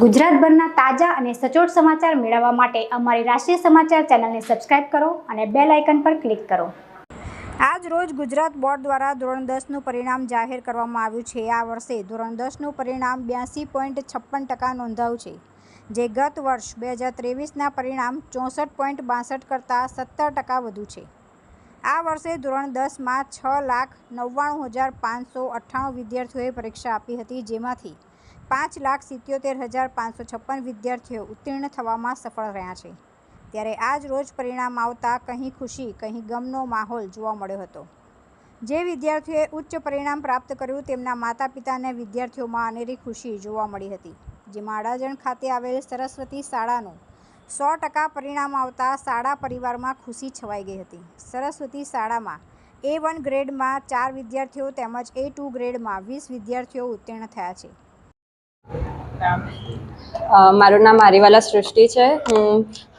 ગુજરાતભરના તાજા અને સચોટ સમાચાર મેળવવા માટે અમારી રાષ્ટ્રીય સમાચાર ચેનલને સબસ્ક્રાઇબ કરો અને બેલ આઇકન પર ક્લિક કરો। આજ રોજ ગુજરાત બોર્ડ દ્વારા ધોરણ 10નું પરિણામ જાહેર કરવામાં આવ્યું છે। આ વર્ષે ધોરણ 10નું પરિણામ 82.56% નોંધાયું છે, જે ગત વર્ષ 2023ના પરિણામ 64.62 કરતાં 17% વધુ છે। આ વર્ષે ધોરણ 10માં 6,99,598 વિદ્યાર્થીઓએ પરીક્ષા આપી હતી, જેમાંથી 5,77,556 વિદ્યાર્થીઓ ઉત્તીર્ણ થવામાં સફળ રહ્યા છે। ત્યારે આજ રોજ પરિણામ આવતા કંઈ ખુશી કંઈ ગમનો માહોલ જોવા મળ્યો હતો। જે વિદ્યાર્થીઓએ ઉચ્ચ પરિણામ પ્રાપ્ત કર્યું તેમના માતા પિતા અને વિદ્યાર્થીઓમાં અનેરી ખુશી જોવા મળી હતી, જેમાં અડાજણ ખાતે આવેલ સરસ્વતી શાળાનું 100% પરિણામ આવતા શાળા પરિવારમાં ખુશી છવાઈ ગઈ હતી। સરસ્વતી શાળામાં A1 ગ્રેડમાં 4 વિદ્યાર્થીઓ તેમજ A2 ગ્રેડમાં 20 વિદ્યાર્થીઓ ઉત્તીર્ણ થયા છે। મારું નામ આરીવાલા સૃષ્ટિ છે। હું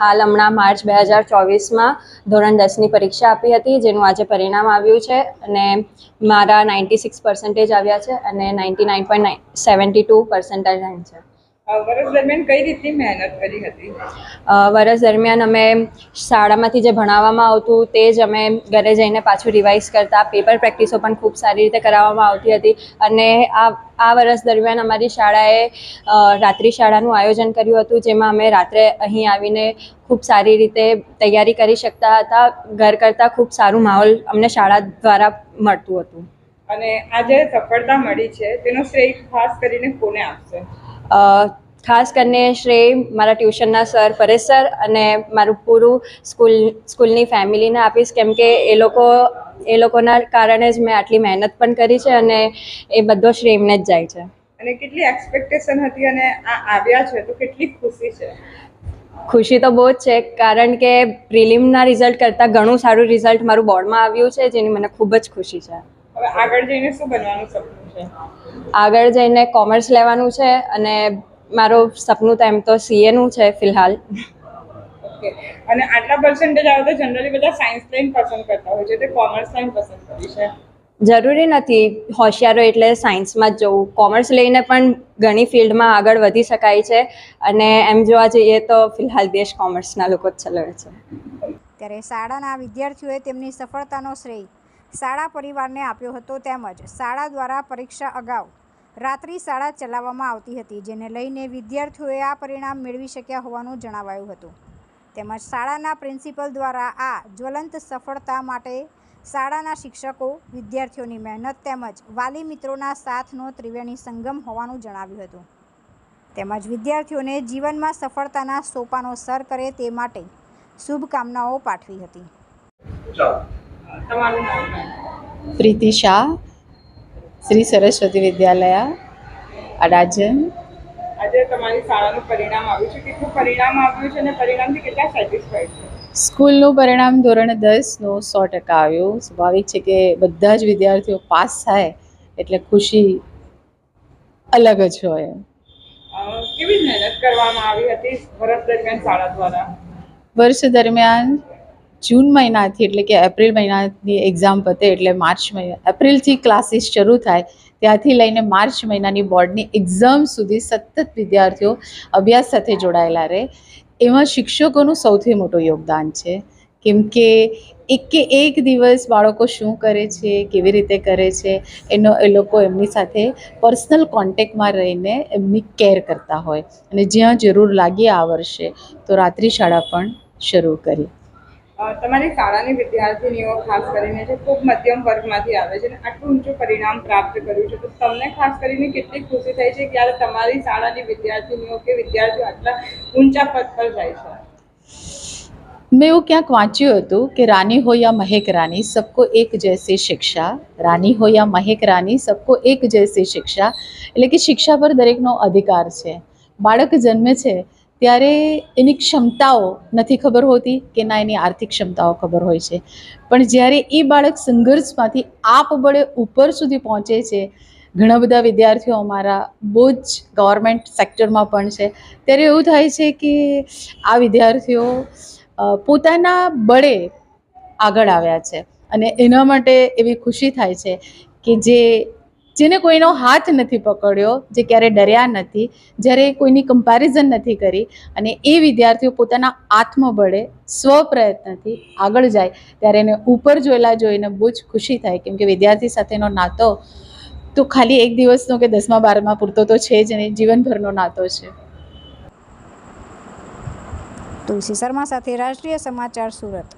હાલ હમણાં માર્ચ 2024માં ધોરણ 10ની પરીક્ષા આપી હતી, જેનું આજે પરિણામ આવ્યું છે અને મારા 96% આવ્યા છે અને 99.72% છે। વર્ષ દરમિયાન કઈ રીતની મહેનત કરી હતી? વર્ષ દરમિયાન અમે શાળામાંથી જે ભણાવવામાં આવતું તે જ અમે ઘરે જઈને પાછું રિવાઇઝ કરતા, પેપર પ્રેક્ટિસો પણ ખૂબ સારી રીતે કરાવવામાં આવતી હતી અને આ વર્ષ દરમિયાન અમારી શાળાએ રાત્રિ શાળાનું આયોજન કર્યું હતું, જેમાં અમે રાત્રે અહીં આવીને ખૂબ સારી રીતે તૈયારી કરી શકતા હતા। ઘર કરતાં ખૂબ સારું માહોલ અમને શાળા દ્વારા મળતું હતું। અને આજે સફળતા મળી છે તેનો શ્રેય ખાસ કરીને કોને આપશે? ખાસ કરીને શ્રેય મારા ટ્યુશનના સર પરેશ સર અને મારું પૂરું સ્કૂલની ફેમિલીને આપીશ, કેમ કે એ લોકોના કારણે જ મેં આટલી મહેનત પણ કરી છે અને એ બધો શ્રેય એમને જ જાય છે। અને કેટલી એક્સપેક્ટેશન હતી અને આ આવ્યા છે તો કેટલી ખુશી છે? ખુશી તો બહુ જ છે, કારણ કે પ્રિલિમના રિઝલ્ટ કરતાં ઘણું સારું રિઝલ્ટ મારું બોર્ડમાં આવ્યું છે, જેની મને ખૂબ જ ખુશી છે। હવે આગળ જઈને શું બનવાનું સપનું છે? આગળ જઈને કોમર્સ લેવાનું છે અને મારું સપનું તો એમ તો CAનું છે ફિલહાલ। ઓકે, અને આટલા પર્સન્ટેજ આવે તો જનરલી બધા સાયન્સ લાઈન પસંદ કરતા હોય છે, તે કોમર્સ લાઈન પસંદ કરી છે? જરૂરી નથી હોશિયારો એટલે સાયન્સમાં જ જવું, કોમર્સ લઈને પણ ઘણી ફિલ્ડમાં આગળ વધી શકાય છે અને એમ જોવા જઈએ તો ફિલહાલ દેશ કોમર્સના લોકો જ ચલાવે છે। ત્યારે શાળાના વિદ્યાર્થીઓએ તેમની સફળતાનો શ્રેય શાળા પરિવારને આપ્યો હતો, તેમજ શાળા દ્વારા પરીક્ષા અગાઉ રાત્રિ શાળા ચલાવવામાં આવતી હતી, જેને લઈને વિદ્યાર્થીઓએ આ પરિણામ મેળવી શક્યા હોવાનું જણાવાયું હતું। તેમજ શાળાના પ્રિન્સિપલ દ્વારા આ જ્વલંત સફળતા માટે શાળાના શિક્ષકો, વિદ્યાર્થીઓની મહેનત તેમજ વાલી મિત્રોના સાથનો ત્રિવેણી સંગમ હોવાનું જણાવ્યું હતું। તેમજ વિદ્યાર્થીઓને જીવનમાં સફળતાના સોપાનો સર કરે તે માટે શુભકામનાઓ પાઠવી હતી। તમારું નામ? પ્રીતિ શાહ, શ્રી સરસ્વતી વિદ્યાલય, અડાજણ। આજે તમારી શાળાનું પરિણામ આવ્યું છે, કેટલું પરિણામ આવ્યું છે અને પરિણામથી કેટલા સેટિસ્ફાઈડ છે? સ્કૂલનું પરિણામ ધોરણ 10નું 100% આવ્યું। સ્વાભાવિક છે કે બધા જ વિદ્યાર્થીઓ પાસ થાય એટલે ખુશી અલગ જ હોય। કેવી મહેનત કરવામાં આવી હતી વર્ષ દરમિયાન શાળા દ્વારા? વર્ષ દરમિયાન જૂન મહિનાથી એટલે કે એપ્રિલ મહિનાની એક્ઝામ પતે એટલે એપ્રિલથી ક્લાસીસ શરૂ થાય ત્યાંથી લઈને માર્ચ મહિનાની બોર્ડની એક્ઝામ સુધી સતત વિદ્યાર્થીઓ અભ્યાસ સાથે જોડાયેલા રહે। એમાં શિક્ષકોનું સૌથી મોટું યોગદાન છે, કેમ કે એક દિવસ બાળકો શું કરે છે, કેવી રીતે કરે છે એ લોકો એમની સાથે પર્સનલ કોન્ટેક્ટમાં રહીને એમની કેર કરતા હોય અને જ્યાં જરૂર લાગી આ વર્ષે તો રાત્રિ શાળા પણ શરૂ કરી। તમારી શાળાની વિદ્યાર્થીનીઓ ખાસ કરીને જે ખૂબ મધ્યમ વર્ગમાંથી આવે છે અને આટલું ઊંચું પરિણામ પ્રાપ્ત કર્યું છે, તો તમને ખાસ કરીને કેટલી ખુશી થાય છે જ્યારે તમારી શાળાની વિદ્યાર્થીનીઓ કે વિદ્યાર્થીઓ આટલા ઊંચા પદ પર જાય છે? મેં એવું ક્યાંક વાંચ્યું હતું કે રાની હો યા મહેક રાની સબકો એક જૈસી શિક્ષા, રાની હો યા મહેક રાની સબકો એક જૈસી શિક્ષા, એટલે કે શિક્ષા પર દરેકનો અધિકાર છે। બાળક જન્મે છે ત્યારે એની ક્ષમતાઓ નથી ખબર હોતી કે ના એની આર્થિક ક્ષમતાઓ ખબર હોય છે, પણ જ્યારે એ બાળક સંઘર્ષમાંથી આપબળે ઉપર સુધી પહોંચે છે, ઘણા બધા વિદ્યાર્થીઓ અમારા બહુ જ ગવર્મેન્ટ સેક્ટરમાં પણ છે, ત્યારે એવું થાય છે કે આ વિદ્યાર્થીઓ પોતાના બળે આગળ આવ્યા છે અને એના માટે એવી ખુશી થાય છે કે જે જેને કોઈનો હાથ નથી પકડ્યો, જે ક્યારે ડર્યા નથી, જ્યારે કોઈની કમ્પેરિઝન નથી કરી, અને એ વિદ્યાર્થીઓ પોતાના આત્મબળે સ્વપ્રયત્નથી આગળ જાય, ત્યારે એને ઉપર જોઈને બહુ જ ખુશી થાય. કેમ કે વિદ્યાર્થી સાથેનો નાતો તો ખાલી એક દિવસનો કે 10મા 12મા પૂરતો તો છે જ નહીં, જીવનભરનો નાતો છે. તુલસી શર્મા સાથે રાષ્ટ્રીય સમાચાર, સુરત.